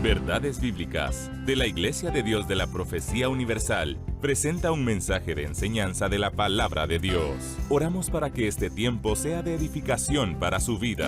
Verdades Bíblicas, de la Iglesia de Dios de la Profecía Universal, presenta un mensaje de enseñanza de la Palabra de Dios. Oramos para que este tiempo sea de edificación para su vida.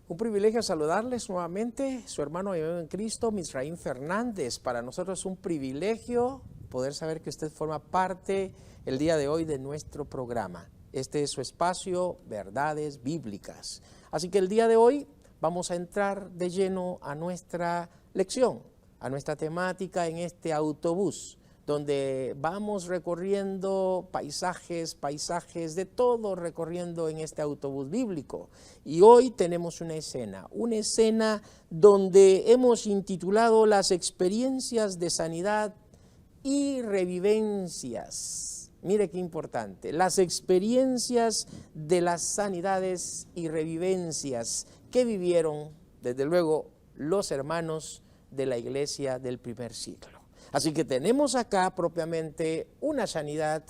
Un privilegio saludarles nuevamente, su hermano en Cristo, Misraín Fernández. Para nosotros es un privilegio poder saber que usted forma parte el día de hoy de nuestro programa. Este es su espacio, Verdades Bíblicas. Así que el día de hoy vamos a entrar de lleno a nuestra lección, a nuestra temática en este autobús, donde vamos recorriendo paisajes de todo recorriendo en este autobús bíblico. Y hoy tenemos una escena donde hemos intitulado las experiencias de sanidad y revivencias. Mire qué importante, las experiencias de las sanidades y revivencias que vivieron, desde luego, los hermanos de la iglesia del primer siglo. Así que tenemos acá propiamente una sanidad,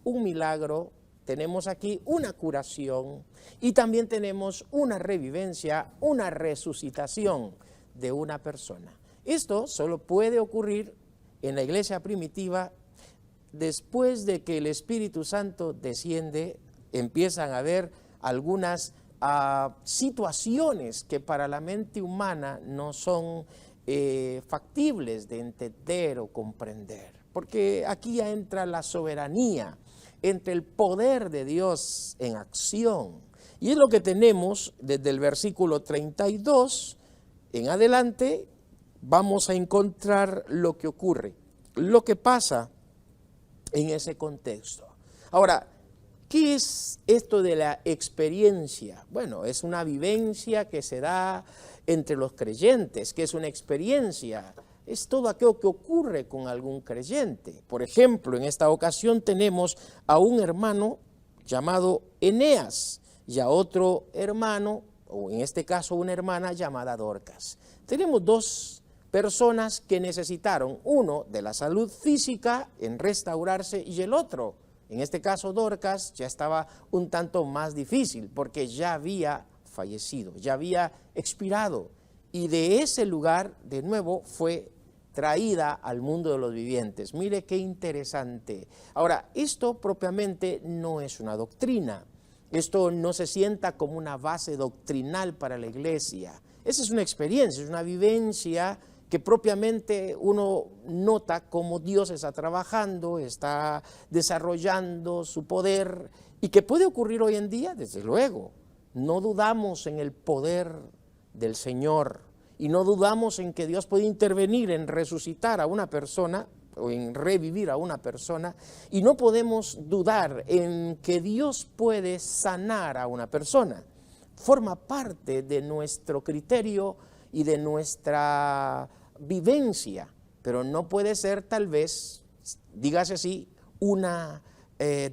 un milagro, tenemos aquí una curación y también tenemos una revivencia, una resucitación de una persona. Esto solo puede ocurrir en la iglesia primitiva después de que el Espíritu Santo desciende. Empiezan a haber algunas situaciones que para la mente humana no son factibles de entender o comprender, porque aquí ya entra la soberanía, entre el poder de Dios en acción, y es lo que tenemos desde el versículo 32 en adelante. Vamos a encontrar lo que ocurre, lo que pasa en ese contexto. Ahora, ¿qué es esto de la experiencia? Bueno, es una vivencia que se da entre los creyentes. ¿Qué es una experiencia? Es todo aquello que ocurre con algún creyente. Por ejemplo, en esta ocasión tenemos a un hermano llamado Eneas y a otro hermano, o en este caso una hermana llamada Dorcas. Tenemos dos personas que necesitaron, uno de la salud física en restaurarse y el otro, en este caso Dorcas, ya estaba un tanto más difícil porque ya había fallecido, ya había expirado, y de ese lugar de nuevo fue traída al mundo de los vivientes. Mire qué interesante. Ahora, esto propiamente no es una doctrina, esto no se sienta como una base doctrinal para la iglesia. Esa es una experiencia, es una vivencia que propiamente uno nota cómo Dios está trabajando, está desarrollando su poder, y que puede ocurrir hoy en día, desde luego. No dudamos en el poder del Señor y no dudamos en que Dios puede intervenir en resucitar a una persona o en revivir a una persona, y no podemos dudar en que Dios puede sanar a una persona. Forma parte de nuestro criterio y de nuestra vivencia, pero no puede ser tal vez, dígase así, una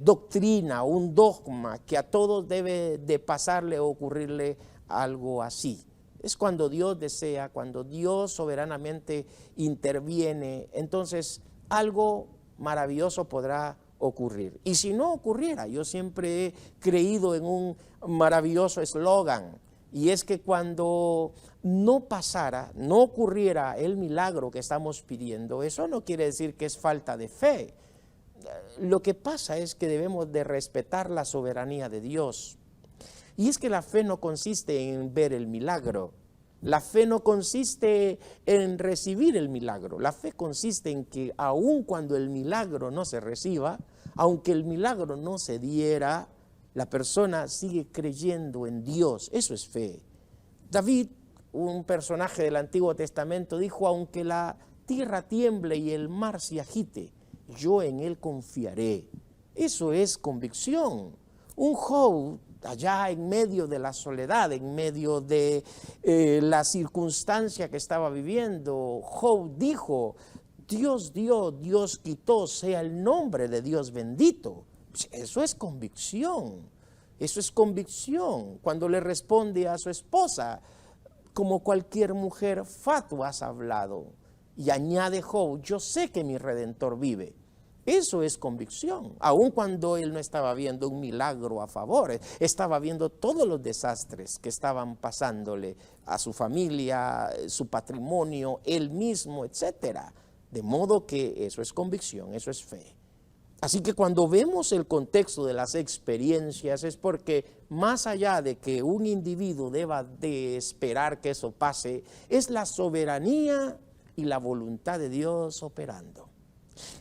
doctrina, un dogma que a todos debe de pasarle o ocurrirle algo así. Es cuando Dios desea, cuando Dios soberanamente interviene, entonces algo maravilloso podrá ocurrir. Y si no ocurriera, yo siempre he creído en un maravilloso eslogan, y es que cuando no pasara, no ocurriera el milagro que estamos pidiendo, eso no quiere decir que es falta de fe. Lo que pasa es que debemos de respetar la soberanía de Dios. Y es que la fe no consiste en ver el milagro, la fe no consiste en recibir el milagro, la fe consiste en que aun cuando el milagro no se reciba, aunque el milagro no se diera, la persona sigue creyendo en Dios. Eso es fe. David, un personaje del Antiguo Testamento, dijo: aunque la tierra tiemble y el mar se agite, yo en él confiaré. Eso es convicción. Un Job, allá en medio de la soledad, en medio de la circunstancia que estaba viviendo, Job dijo: Dios dio, Dios quitó, sea el nombre de Dios bendito. Eso es convicción. Eso es convicción. Cuando le responde a su esposa: como cualquier mujer fatua has hablado. Y añade Job: yo sé que mi Redentor vive. Eso es convicción, aun cuando él no estaba viendo un milagro a favor, estaba viendo todos los desastres que estaban pasándole a su familia, su patrimonio, él mismo, etcétera. De modo que eso es convicción, eso es fe. Así que cuando vemos el contexto de las experiencias es porque más allá de que un individuo deba de esperar que eso pase, es la soberanía y la voluntad de Dios operando.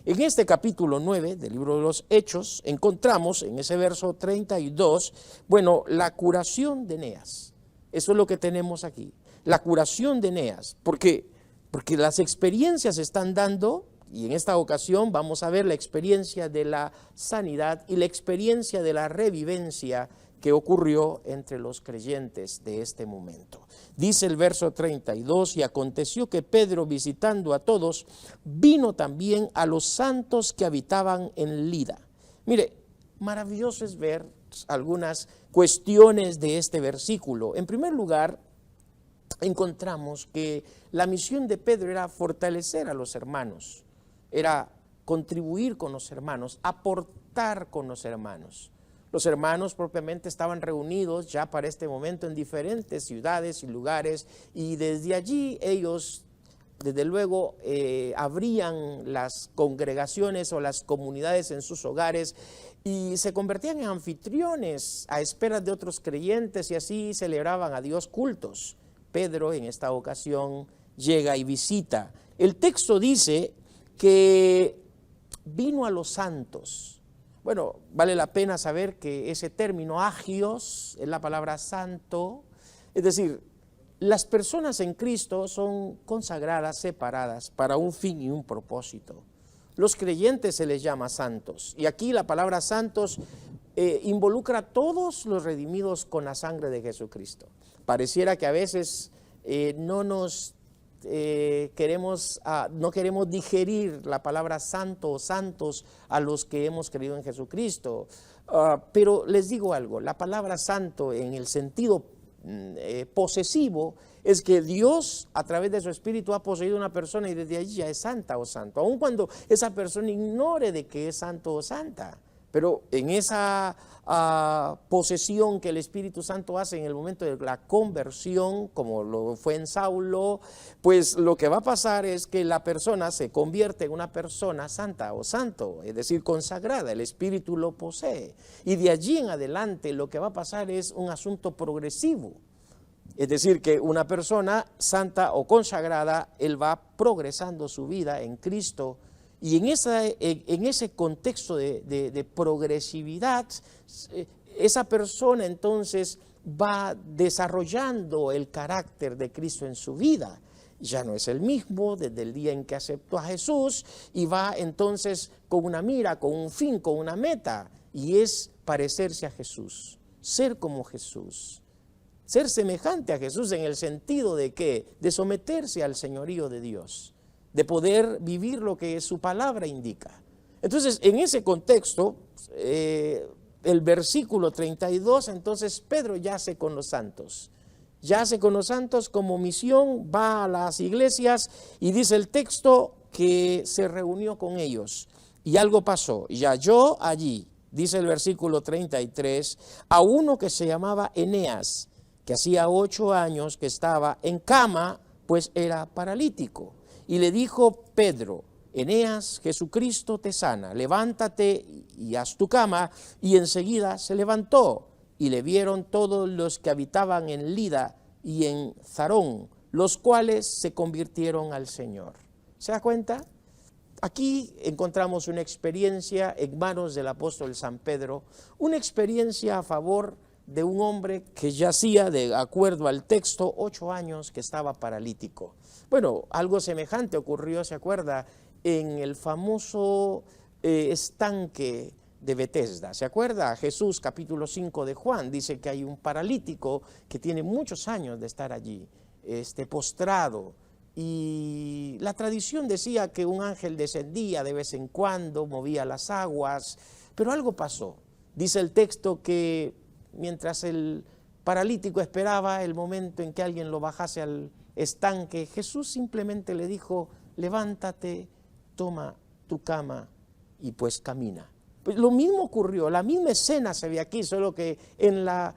En este capítulo 9 del libro de los Hechos encontramos en ese verso 32, bueno, la curación de Eneas. Eso es lo que tenemos aquí, la curación de Eneas. ¿Por qué? Porque las experiencias se están dando, y en esta ocasión vamos a ver la experiencia de la sanidad y la experiencia de la revivencia que ocurrió entre los creyentes de este momento. Dice el verso 32, y aconteció que Pedro, visitando a todos, vino también a los santos que habitaban en Lida. Mire, maravilloso es ver algunas cuestiones de este versículo. En primer lugar, encontramos que la misión de Pedro era fortalecer a los hermanos, era contribuir con los hermanos, aportar con los hermanos. Los hermanos propiamente estaban reunidos ya para este momento en diferentes ciudades y lugares, y desde allí ellos, desde luego, abrían las congregaciones o las comunidades en sus hogares y se convertían en anfitriones a esperas de otros creyentes, y así celebraban a Dios cultos. Pedro en esta ocasión llega y visita. El texto dice que vino a los santos. Bueno, vale la pena saber que ese término agios es la palabra santo, es decir, las personas en Cristo son consagradas, separadas para un fin y un propósito. Los creyentes se les llama santos, y aquí la palabra santos involucra a todos los redimidos con la sangre de Jesucristo. Pareciera que a veces no queremos digerir la palabra santo o santos a los que hemos creído en Jesucristo, pero les digo algo, la palabra santo en el sentido posesivo es que Dios a través de su Espíritu ha poseído a una persona y desde allí ya es santa o santo, aun cuando esa persona ignore de que es santo o santa. Pero en esa posesión que el Espíritu Santo hace en el momento de la conversión, como lo fue en Saulo, pues lo que va a pasar es que la persona se convierte en una persona santa o santo, es decir, consagrada, el Espíritu lo posee. Y de allí en adelante lo que va a pasar es un asunto progresivo. Es decir, que una persona santa o consagrada, él va progresando su vida en Cristo. Y en ese contexto de progresividad, esa persona entonces va desarrollando el carácter de Cristo en su vida. Ya no es el mismo desde el día en que aceptó a Jesús, y va entonces con una mira, con un fin, con una meta, y es parecerse a Jesús, ser como Jesús, ser semejante a Jesús en el sentido de que de someterse al señorío de Dios, de poder vivir lo que su palabra indica. Entonces, en ese contexto, el versículo 32, entonces Pedro yace con los santos. Yace con los santos como misión, va a las iglesias y dice el texto que se reunió con ellos. Y algo pasó, y halló allí, dice el versículo 33, a uno que se llamaba Eneas, que hacía 8 años que estaba en cama, pues era paralítico. Y le dijo Pedro: Eneas, Jesucristo te sana, levántate y haz tu cama. Y enseguida se levantó, y le vieron todos los que habitaban en Lida y en Zarón, los cuales se convirtieron al Señor. ¿Se da cuenta? Aquí encontramos una experiencia en manos del apóstol San Pedro, una experiencia a favor de un hombre que yacía, de acuerdo al texto, 8 años que estaba paralítico. Bueno, algo semejante ocurrió, ¿se acuerda?, en el famoso estanque de Betesda. ¿Se acuerda? Jesús, capítulo 5 de Juan, dice que hay un paralítico que tiene muchos años de estar allí, postrado. Y la tradición decía que un ángel descendía de vez en cuando, movía las aguas, pero algo pasó. Dice el texto que mientras el paralítico esperaba el momento en que alguien lo bajase al estanque, Jesús simplemente le dijo: levántate, toma tu cama y pues camina. Pues lo mismo ocurrió, la misma escena se ve aquí, solo que en la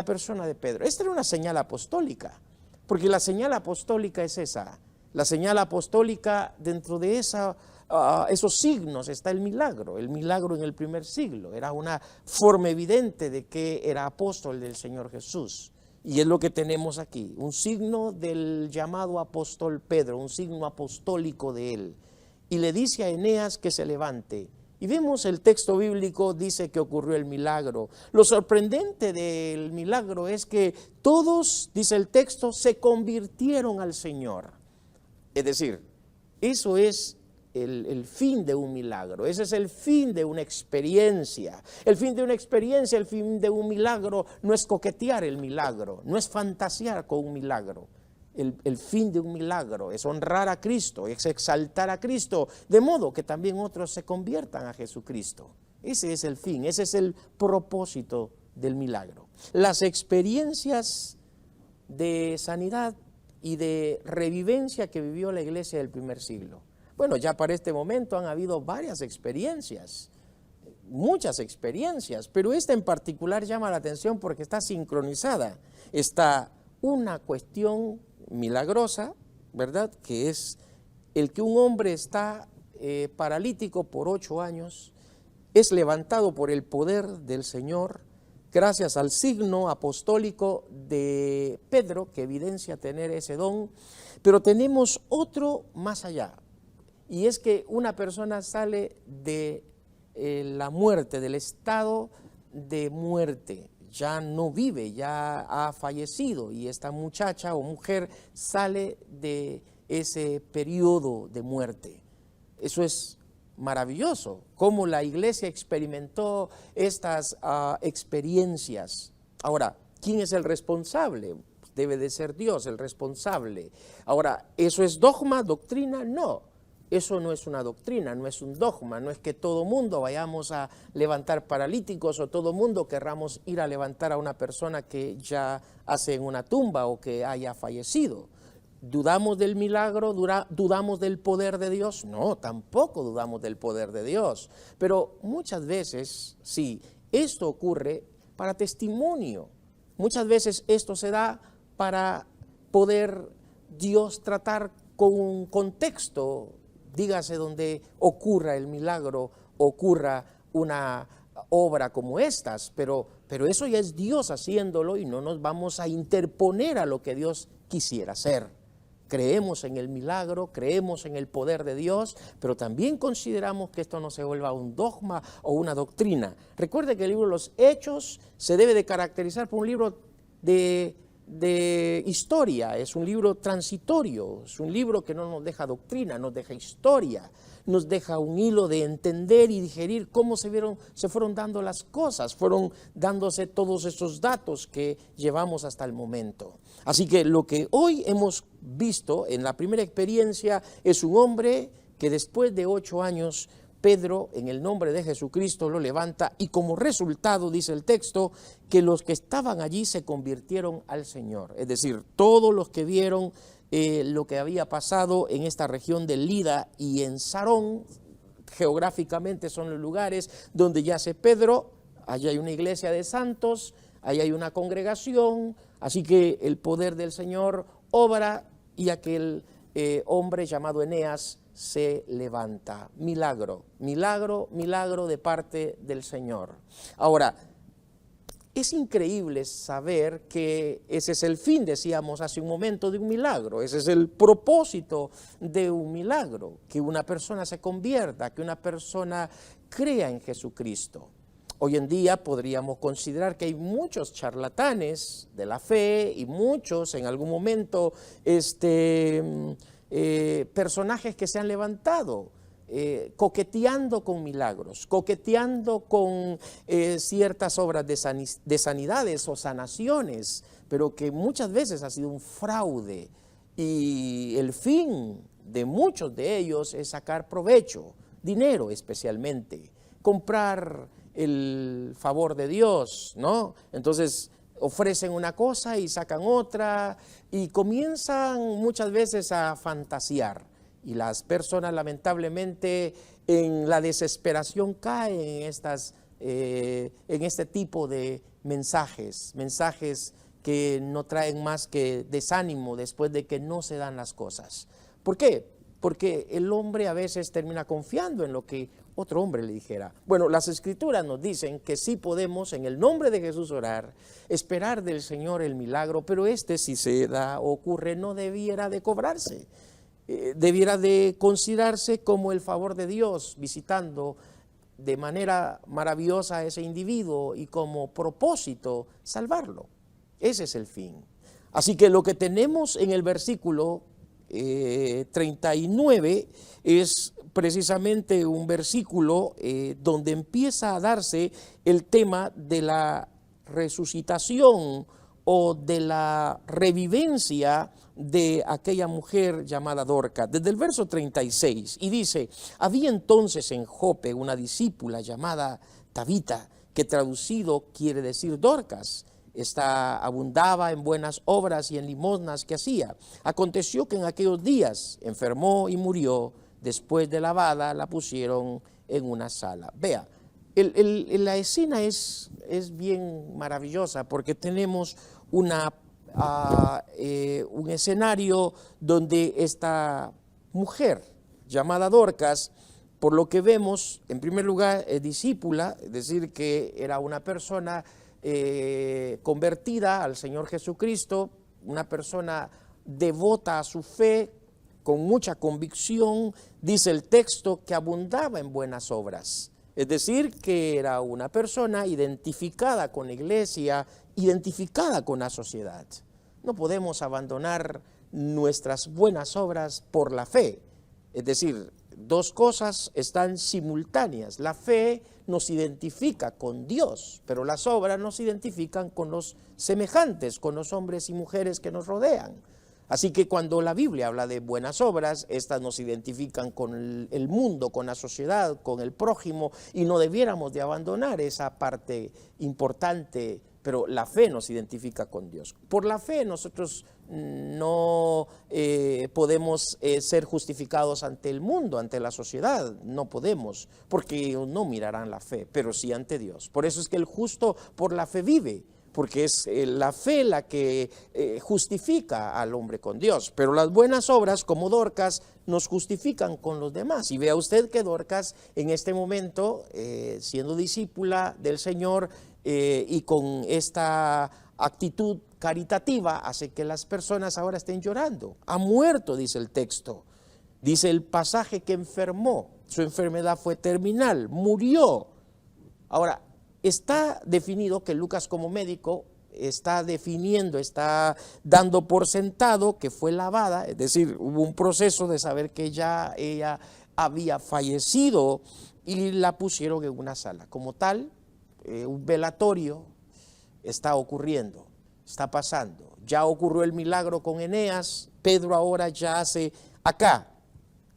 persona de Pedro. Esta era una señal apostólica, porque la señal apostólica es esa. La señal apostólica, dentro de esos signos está el milagro en el primer siglo. Era una forma evidente de que era apóstol del Señor Jesús. Y es lo que tenemos aquí, un signo del llamado apóstol Pedro, un signo apostólico de él. Y le dice a Eneas que se levante. Y vemos el texto bíblico, dice que ocurrió el milagro. Lo sorprendente del milagro es que todos, dice el texto, se convirtieron al Señor. Es decir, eso es el fin de un milagro, ese es el fin de una experiencia. El fin de una experiencia, el fin de un milagro no es coquetear el milagro, no es fantasear con un milagro. El fin de un milagro es honrar a Cristo, es exaltar a Cristo, de modo que también otros se conviertan a Jesucristo. Ese es el fin, ese es el propósito del milagro. Las experiencias de sanidad y de revivencia que vivió la iglesia del primer siglo. Bueno, ya para este momento han habido varias experiencias, muchas experiencias, pero esta en particular llama la atención porque está sincronizada. Está una cuestión milagrosa, ¿verdad?, que es el que un hombre está paralítico por 8 años, es levantado por el poder del Señor, gracias al signo apostólico de Pedro, que evidencia tener ese don, pero tenemos otro más allá, y es que una persona sale de la muerte, del estado de muerte, ya no vive, ya ha fallecido, y esta muchacha o mujer sale de ese periodo de muerte. Eso es maravilloso, cómo la iglesia experimentó estas experiencias. Ahora, ¿quién es el responsable? Debe de ser Dios el responsable. Ahora, ¿eso es dogma, doctrina? No. Eso no es una doctrina, no es un dogma, no es que todo mundo vayamos a levantar paralíticos o todo mundo querramos ir a levantar a una persona que ya hace en una tumba o que haya fallecido. ¿Dudamos del milagro? ¿Dudamos del poder de Dios? No, tampoco dudamos del poder de Dios. Pero muchas veces, sí, esto ocurre para testimonio. Muchas veces esto se da para poder Dios tratar con un contexto, dígase donde ocurra el milagro, ocurra una obra como estas, pero eso ya es Dios haciéndolo y no nos vamos a interponer a lo que Dios quisiera hacer. Creemos en el milagro, creemos en el poder de Dios, pero también consideramos que esto no se vuelva un dogma o una doctrina. Recuerde que el libro de los Hechos se debe de caracterizar por un libro de historia, es un libro transitorio, es un libro que no nos deja doctrina, nos deja historia, nos deja un hilo de entender y digerir cómo se fueron dando las cosas, fueron dándose todos esos datos que llevamos hasta el momento. Así que lo que hoy hemos visto en la primera experiencia es un hombre que después de 8 años Pedro, en el nombre de Jesucristo, lo levanta y como resultado, dice el texto, que los que estaban allí se convirtieron al Señor. Es decir, todos los que vieron lo que había pasado en esta región de Lida y en Sarón, geográficamente son los lugares donde yace Pedro, allí hay una iglesia de santos, allí hay una congregación, así que el poder del Señor obra y aquel hombre llamado Eneas se levanta. Milagro, milagro, milagro de parte del Señor. Ahora, es increíble saber que ese es el fin, decíamos hace un momento, de un milagro. Ese es el propósito de un milagro, que una persona se convierta, que una persona crea en Jesucristo. Hoy en día podríamos considerar que hay muchos charlatanes de la fe y muchos en algún momento personajes que se han levantado coqueteando con milagros, coqueteando con ciertas obras de sanidades o sanaciones, pero que muchas veces ha sido un fraude y el fin de muchos de ellos es sacar provecho, dinero especialmente, comprar el favor de Dios, ¿no? Entonces ofrecen una cosa y sacan otra y comienzan muchas veces a fantasear. Y las personas lamentablemente en la desesperación caen en este tipo de mensajes que no traen más que desánimo después de que no se dan las cosas. ¿Por qué? Porque el hombre a veces termina confiando en lo que otro hombre le dijera. Bueno, las Escrituras nos dicen que sí podemos en el nombre de Jesús orar, esperar del Señor el milagro, pero si se da o ocurre, no debiera de cobrarse. Debiera de considerarse como el favor de Dios visitando de manera maravillosa a ese individuo y como propósito salvarlo. Ese es el fin. Así que lo que tenemos en el versículo 39 es precisamente un versículo donde empieza a darse el tema de la resucitación o de la revivencia de aquella mujer llamada Dorcas, desde el verso 36, y dice: había entonces en Jope una discípula llamada Tabita, que traducido quiere decir Dorcas. Esta abundaba en buenas obras y en limosnas que hacía. Aconteció que en aquellos días enfermó y murió. Después de lavada la pusieron en una sala. Vea, la escena es bien maravillosa porque tenemos un escenario donde esta mujer llamada Dorcas, por lo que vemos, en primer lugar es discípula, es decir, que era una persona convertida al Señor Jesucristo, una persona devota a su fe, con mucha convicción. Dice el texto que abundaba en buenas obras, es decir, que era una persona identificada con la iglesia, identificada con la sociedad. No podemos abandonar nuestras buenas obras por la fe, es decir, dos cosas están simultáneas. La fe nos identifica con Dios, pero las obras nos identifican con los semejantes, con los hombres y mujeres que nos rodean. Así que cuando la Biblia habla de buenas obras, estas nos identifican con el mundo, con la sociedad, con el prójimo, y no debiéramos de abandonar esa parte importante, pero la fe nos identifica con Dios. Por la fe nosotros no podemos ser justificados ante el mundo, ante la sociedad, no podemos, porque ellos no mirarán la fe, pero sí ante Dios. Por eso es que el justo por la fe vive, porque es la fe la que justifica al hombre con Dios. Pero las buenas obras, como Dorcas, nos justifican con los demás. Y vea usted que Dorcas en este momento, siendo discípula del Señor y con esta actitud caritativa, hace que las personas ahora estén llorando. Ha muerto, dice el texto. Dice el pasaje que enfermó, su enfermedad fue terminal, murió. Ahora, está definido que Lucas como médico está definiendo, está dando por sentado que fue lavada, es decir, hubo un proceso de saber que ya ella había fallecido y la pusieron en una sala. Como tal, un velatorio está ocurriendo, está pasando. Ya ocurrió el milagro con Eneas, Pedro ahora ya hace acá,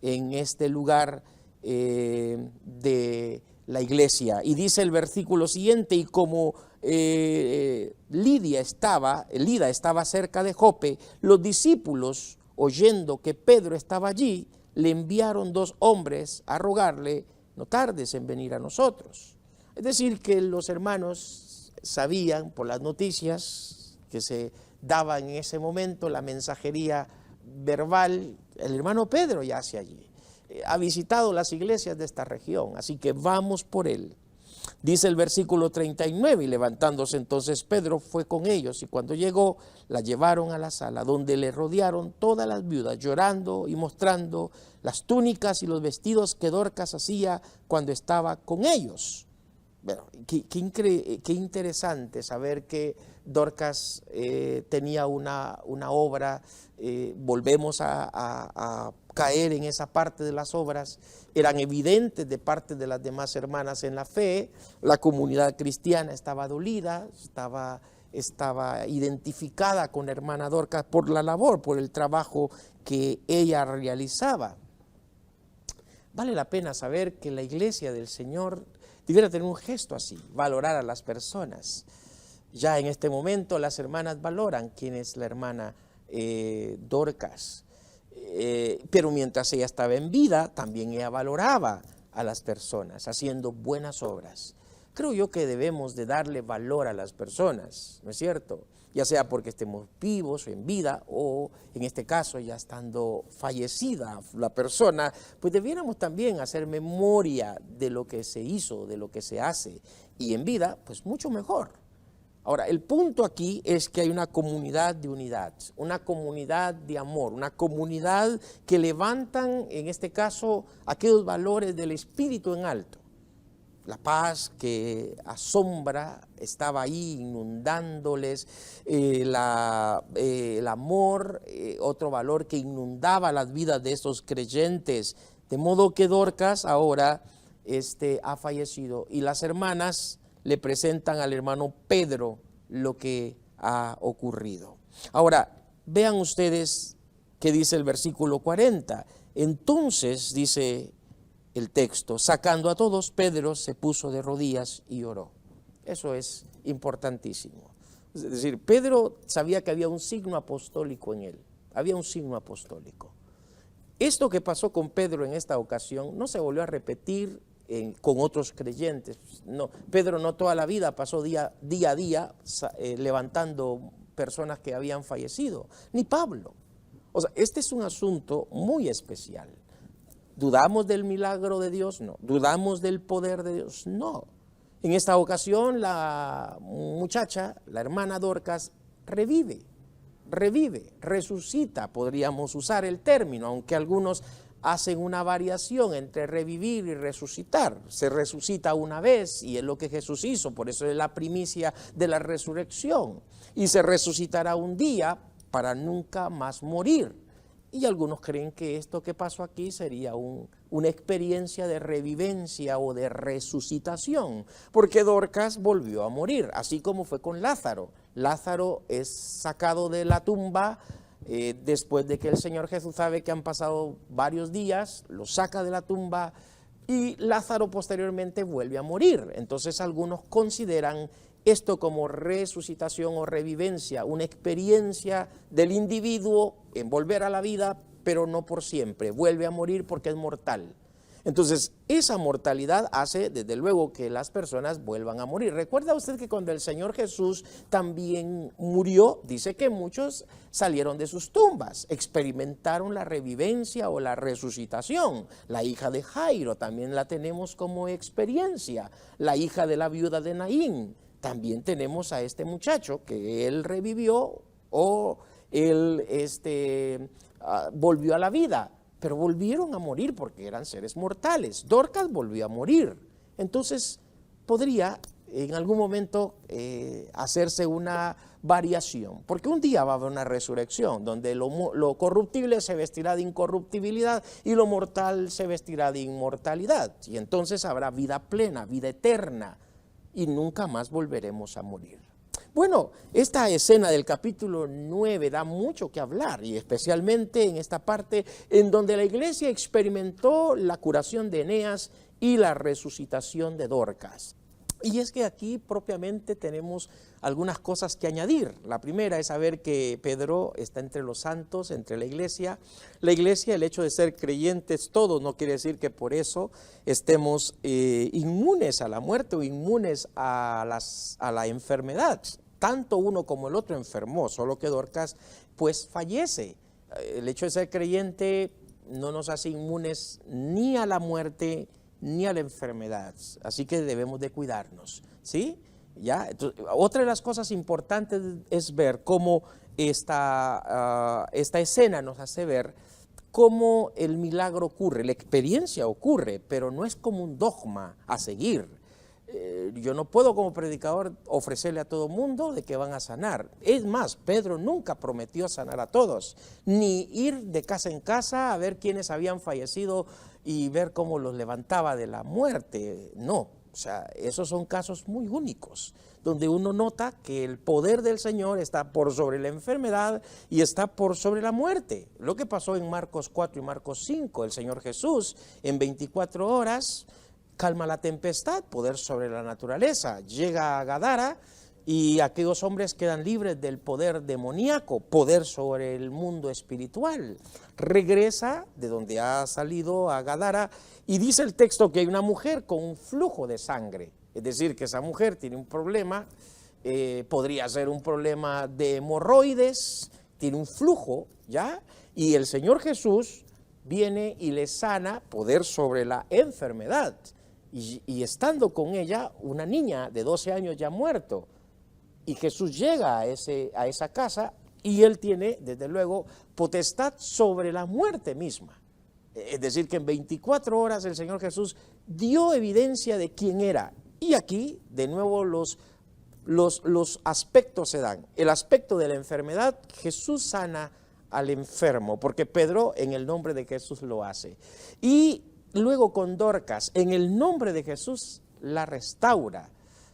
en este lugar de la iglesia. Y dice el versículo siguiente: y como Lida estaba cerca de Jope, los discípulos, oyendo que Pedro estaba allí, le enviaron 2 hombres a rogarle: no tardes en venir a nosotros. Es decir, que los hermanos sabían por las noticias que se daban en ese momento, la mensajería verbal, el hermano Pedro yace allí. Ha visitado las iglesias de esta región, así que vamos por él. Dice el versículo 39, y levantándose entonces Pedro fue con ellos, y cuando llegó la llevaron a la sala, donde le rodearon todas las viudas, llorando y mostrando las túnicas y los vestidos que Dorcas hacía cuando estaba con ellos. Bueno, qué interesante saber que Dorcas tenía una obra. Volvemos a caer en esa parte de las obras. Eran evidentes de parte de las demás hermanas en la fe. La comunidad cristiana estaba dolida, estaba identificada con la hermana Dorcas por la labor, por el trabajo que ella realizaba. Vale la pena saber que la iglesia del Señor debiera tener un gesto así, valorar a las personas. Ya en este momento las hermanas valoran quién es la hermana Dorcas. pero mientras ella estaba en vida, también ella valoraba a las personas, haciendo buenas obras. Creo yo que debemos de darle valor a las personas, ¿no es cierto? Ya sea porque estemos vivos o en vida, o en este caso ya estando fallecida la persona, pues debiéramos también hacer memoria de lo que se hizo, de lo que se hace, y en vida, pues mucho mejor. Ahora, el punto aquí es que hay una comunidad de unidad, una comunidad de amor, una comunidad que levantan, en este caso, aquellos valores del espíritu en alto. La paz que asombra estaba ahí inundándoles, el amor, otro valor que inundaba las vidas de estos creyentes. De modo que Dorcas ahora ha fallecido y las hermanas le presentan al hermano Pedro lo que ha ocurrido. Ahora, vean ustedes qué dice el versículo 40. Entonces, dice el texto, sacando a todos, Pedro se puso de rodillas y oró. Eso es importantísimo. Es decir, Pedro sabía que había un signo apostólico en él. Había un signo apostólico. Esto que pasó con Pedro en esta ocasión no se volvió a repetir con otros creyentes. No, Pedro no toda la vida pasó día a día levantando personas que habían fallecido, ni Pablo. O sea, este es un asunto muy especial. ¿Dudamos del milagro de Dios? No. ¿Dudamos del poder de Dios? No. En esta ocasión la muchacha, la hermana Dorcas, revive, resucita, podríamos usar el término, aunque algunos hacen una variación entre revivir y resucitar. Se resucita una vez y es lo que Jesús hizo, por eso es la primicia de la resurrección. Y se resucitará un día para nunca más morir. Y algunos creen que esto que pasó aquí sería una experiencia de revivencia o de resucitación, porque Dorcas volvió a morir, así como fue con Lázaro. Lázaro es sacado de la tumba después de que el Señor Jesús sabe que han pasado varios días, lo saca de la tumba y Lázaro posteriormente vuelve a morir. Entonces algunos consideran esto como resucitación o revivencia, una experiencia del individuo en volver a la vida, pero no por siempre, vuelve a morir porque es mortal. Entonces, esa mortalidad hace, desde luego, que las personas vuelvan a morir. ¿Recuerda usted que cuando el Señor Jesús también murió, dice que muchos salieron de sus tumbas, experimentaron la revivencia o la resucitación? La hija de Jairo también la tenemos como experiencia, la hija de la viuda de Naín. También tenemos a este muchacho que él revivió o él volvió a la vida. Pero volvieron a morir porque eran seres mortales. Dorcas volvió a morir. Entonces, podría en algún momento hacerse una variación. Porque un día va a haber una resurrección donde lo corruptible se vestirá de incorruptibilidad y lo mortal se vestirá de inmortalidad. Y entonces habrá vida plena, vida eterna y nunca más volveremos a morir. Bueno, esta escena del capítulo 9 da mucho que hablar y especialmente en esta parte en donde la iglesia experimentó la curación de Eneas y la resucitación de Dorcas. Y es que aquí propiamente tenemos algunas cosas que añadir. La primera es saber que Pedro está entre los santos, entre la iglesia. La iglesia, el hecho de ser creyentes todos, no quiere decir que por eso estemos inmunes a la muerte o inmunes a la enfermedad. Tanto uno como el otro enfermó, solo que Dorcas pues fallece. El hecho de ser creyente no nos hace inmunes ni a la muerte ni a la enfermedad, así que debemos de cuidarnos, ¿sí? ¿Ya? Entonces, otra de las cosas importantes es ver cómo esta escena nos hace ver cómo el milagro ocurre, la experiencia ocurre, pero no es como un dogma a seguir. Yo no puedo como predicador ofrecerle a todo mundo de que van a sanar. Es más, Pedro nunca prometió sanar a todos, ni ir de casa en casa a ver quiénes habían fallecido y ver cómo los levantaba de la muerte. No, o sea, esos son casos muy únicos, donde uno nota que el poder del Señor está por sobre la enfermedad y está por sobre la muerte. Lo que pasó en Marcos 4 y Marcos 5, el Señor Jesús en 24 horas calma la tempestad, poder sobre la naturaleza. Llega a Gadara y aquellos hombres quedan libres del poder demoníaco, poder sobre el mundo espiritual. Regresa de donde ha salido a Gadara y dice el texto que hay una mujer con un flujo de sangre, es decir, que esa mujer tiene un problema, podría ser un problema de hemorroides, tiene un flujo, ¿ya? Y el Señor Jesús viene y le sana, poder sobre la enfermedad, y estando con ella una niña de 12 años ya muerto. Y Jesús llega a esa casa y él tiene, desde luego, potestad sobre la muerte misma. Es decir, que en 24 horas el Señor Jesús dio evidencia de quién era. Y aquí, de nuevo, los aspectos se dan. El aspecto de la enfermedad, Jesús sana al enfermo, porque Pedro en el nombre de Jesús lo hace. Y luego con Dorcas, en el nombre de Jesús la restaura.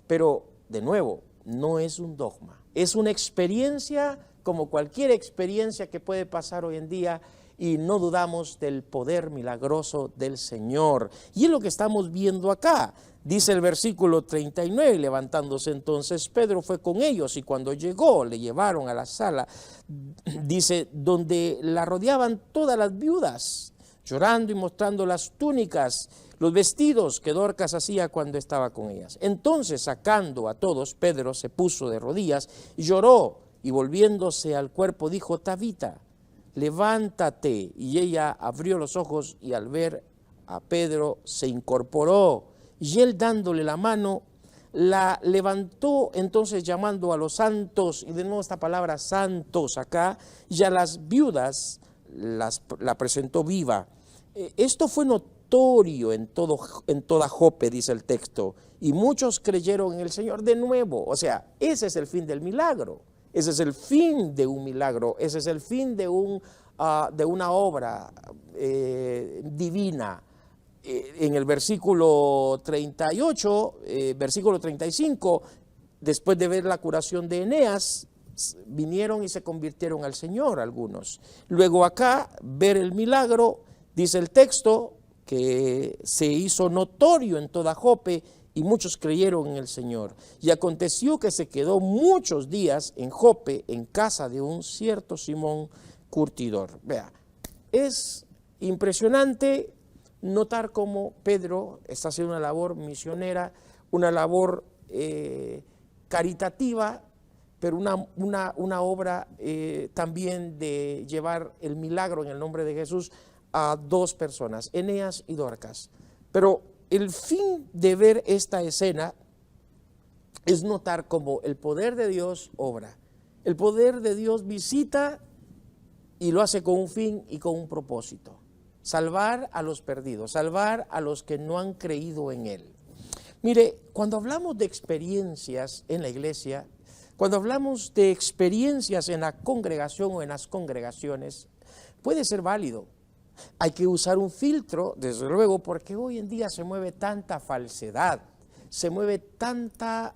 Pero, de nuevo, no es un dogma, es una experiencia como cualquier experiencia que puede pasar hoy en día, y no dudamos del poder milagroso del Señor. Y es lo que estamos viendo acá. Dice el versículo 39, levantándose entonces Pedro fue con ellos, y cuando llegó le llevaron a la sala, dice, donde la rodeaban todas las viudas, llorando y mostrando las túnicas, los vestidos que Dorcas hacía cuando estaba con ellas. Entonces, sacando a todos, Pedro se puso de rodillas y lloró, y volviéndose al cuerpo dijo, Tabita, levántate. Y ella abrió los ojos, y al ver a Pedro se incorporó, y él dándole la mano, la levantó. Entonces, llamando a los santos, y de nuevo esta palabra santos acá, y a las viudas la presentó viva. Esto fue notorio en toda Jope, dice el texto, y muchos creyeron en el Señor de nuevo. O sea, ese es el fin del milagro, ese es el fin de un milagro, ese es el fin de una obra divina. En el versículo 38, versículo 35, después de ver la curación de Eneas, vinieron y se convirtieron al Señor algunos. Luego acá, ver el milagro, dice el texto, que se hizo notorio en toda Jope, y muchos creyeron en el Señor. Y aconteció que se quedó muchos días en Jope, en casa de un cierto Simón curtidor. Vea, es impresionante notar cómo Pedro está haciendo una labor misionera, una labor caritativa, pero una obra también de llevar el milagro en el nombre de Jesús a dos personas, Eneas y Dorcas. Pero el fin de ver esta escena es notar cómo el poder de Dios obra. El poder de Dios visita y lo hace con un fin y con un propósito. Salvar a los perdidos, salvar a los que no han creído en Él. Mire, cuando hablamos de experiencias en la iglesia, cuando hablamos de experiencias en la congregación o en las congregaciones, puede ser válido. Hay que usar un filtro, desde luego, porque hoy en día se mueve tanta falsedad, se mueve tanta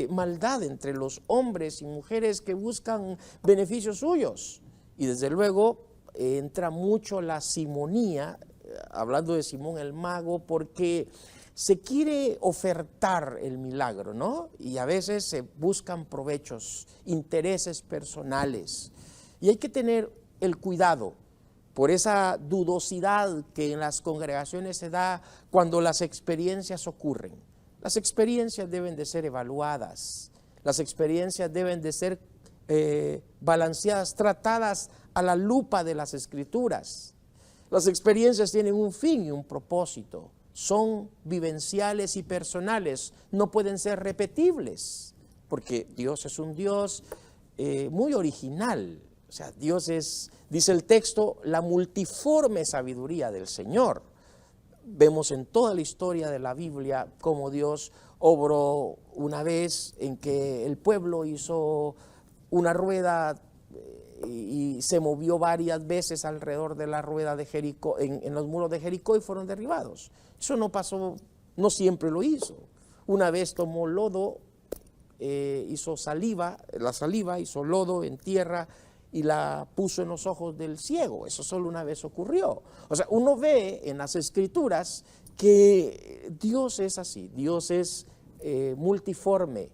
maldad entre los hombres y mujeres que buscan beneficios suyos. Y desde luego entra mucho la simonía, hablando de Simón el mago, porque se quiere ofertar el milagro, ¿no? Y a veces se buscan provechos, intereses personales. Y hay que tener el cuidado por esa dudosidad que en las congregaciones se da cuando las experiencias ocurren. Las experiencias deben de ser evaluadas, las experiencias deben de ser balanceadas, tratadas a la lupa de las Escrituras. Las experiencias tienen un fin y un propósito, son vivenciales y personales, no pueden ser repetibles, porque Dios es un Dios muy original. O sea, Dios es, dice el texto, la multiforme sabiduría del Señor. Vemos en toda la historia de la Biblia cómo Dios obró una vez en que el pueblo hizo una rueda y se movió varias veces alrededor de la rueda de Jericó, en los muros de Jericó, y fueron derribados. Eso no pasó, no siempre lo hizo. Una vez tomó lodo, hizo la saliva hizo lodo en tierra y la puso en los ojos del ciego. Eso solo una vez ocurrió. O sea, uno ve en las Escrituras que Dios es así, Dios es multiforme.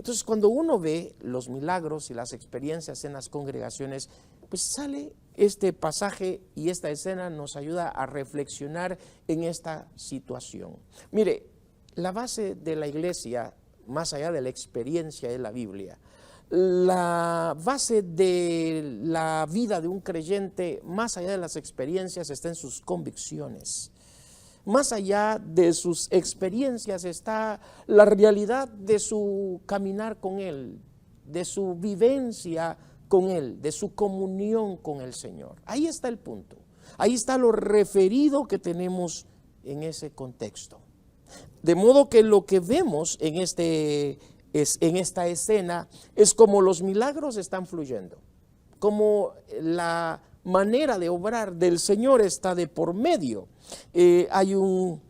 Entonces, cuando uno ve los milagros y las experiencias en las congregaciones, pues sale este pasaje y esta escena nos ayuda a reflexionar en esta situación. Mire, la base de la iglesia, más allá de la experiencia de la Biblia, la base de la vida de un creyente, más allá de las experiencias, está en sus convicciones. Más allá de sus experiencias está la realidad de su caminar con Él, de su vivencia con Él, de su comunión con el Señor. Ahí está el punto. Ahí está lo referido que tenemos en ese contexto. De modo que lo que vemos en esta escena es como los milagros están fluyendo, como la manera de obrar del Señor está de por medio. Hay un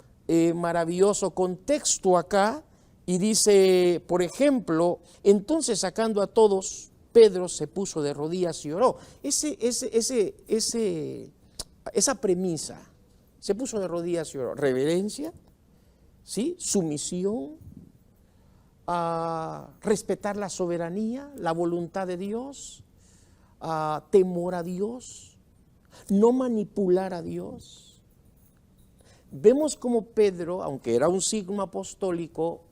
maravilloso contexto acá y dice, por ejemplo, entonces sacando a todos, Pedro se puso de rodillas y oró. Esa premisa, se puso de rodillas y oró. Reverencia, ¿sí? Sumisión, respetar la soberanía, la voluntad de Dios, temor a Dios, no manipular a Dios. Vemos como Pedro, aunque era un signo apostólico,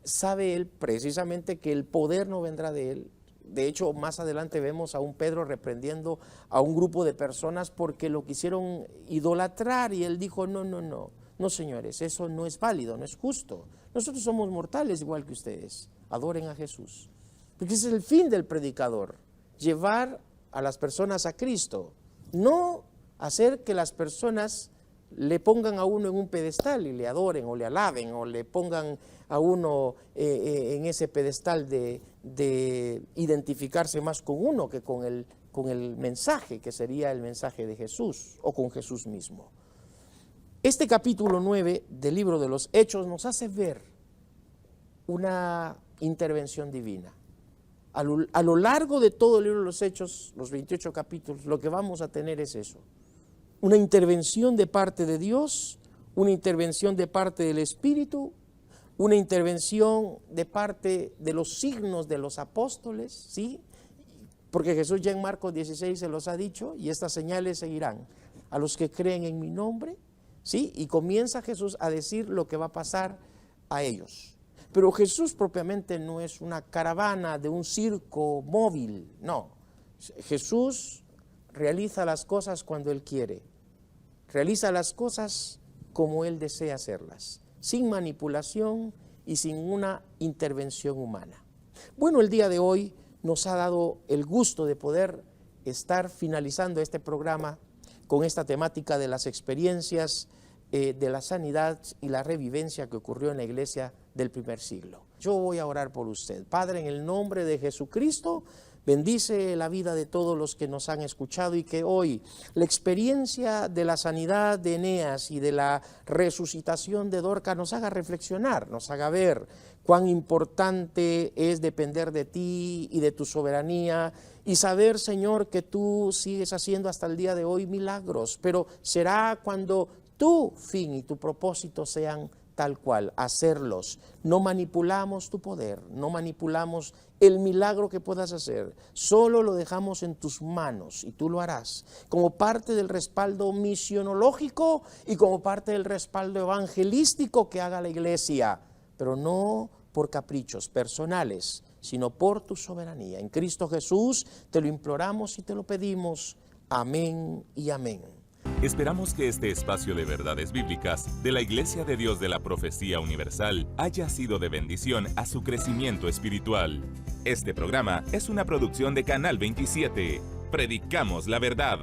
sabe él precisamente que el poder no vendrá de él. De hecho, más adelante vemos a un Pedro reprendiendo a un grupo de personas porque lo quisieron idolatrar y él dijo, no señores, eso no es válido, no es justo. Nosotros somos mortales igual que ustedes, adoren a Jesús. Porque ese es el fin del predicador, llevar a las personas a Cristo, no hacer que las personas le pongan a uno en un pedestal y le adoren o le alaben o le pongan a uno en ese pedestal de identificarse más con uno que con el mensaje, que sería el mensaje de Jesús o con Jesús mismo. Este capítulo 9 del libro de los Hechos nos hace ver una intervención divina. A lo largo de todo el libro de los Hechos, los 28 capítulos, lo que vamos a tener es eso. Una intervención de parte de Dios, una intervención de parte del Espíritu, una intervención de parte de los signos de los apóstoles, ¿sí? Porque Jesús ya en Marcos 16 se los ha dicho, y estas señales seguirán a los que creen en mi nombre, ¿sí? Y comienza Jesús a decir lo que va a pasar a ellos. Pero Jesús propiamente no es una caravana de un circo móvil, no. Jesús realiza las cosas cuando Él quiere, realiza las cosas como Él desea hacerlas, sin manipulación y sin una intervención humana. Bueno, el día de hoy nos ha dado el gusto de poder estar finalizando este programa con esta temática de las experiencias de la sanidad y la revivencia que ocurrió en la iglesia del primer siglo. Yo voy a orar por usted. Padre, en el nombre de Jesucristo, bendice la vida de todos los que nos han escuchado y que hoy la experiencia de la sanidad de Eneas y de la resucitación de Dorcas nos haga reflexionar, nos haga ver cuán importante es depender de ti y de tu soberanía y saber, Señor, que tú sigues haciendo hasta el día de hoy milagros, pero será cuando tu fin y tu propósito sean tal cual, hacerlos. No manipulamos tu poder, no manipulamos el milagro que puedas hacer, solo lo dejamos en tus manos y tú lo harás como parte del respaldo misionológico y como parte del respaldo evangelístico que haga la iglesia, pero no por caprichos personales, sino por tu soberanía. En Cristo Jesús te lo imploramos y te lo pedimos. Amén y amén. Esperamos que este espacio de verdades bíblicas de la Iglesia de Dios de la Profecía Universal haya sido de bendición a su crecimiento espiritual. Este programa es una producción de Canal 27. Predicamos la verdad.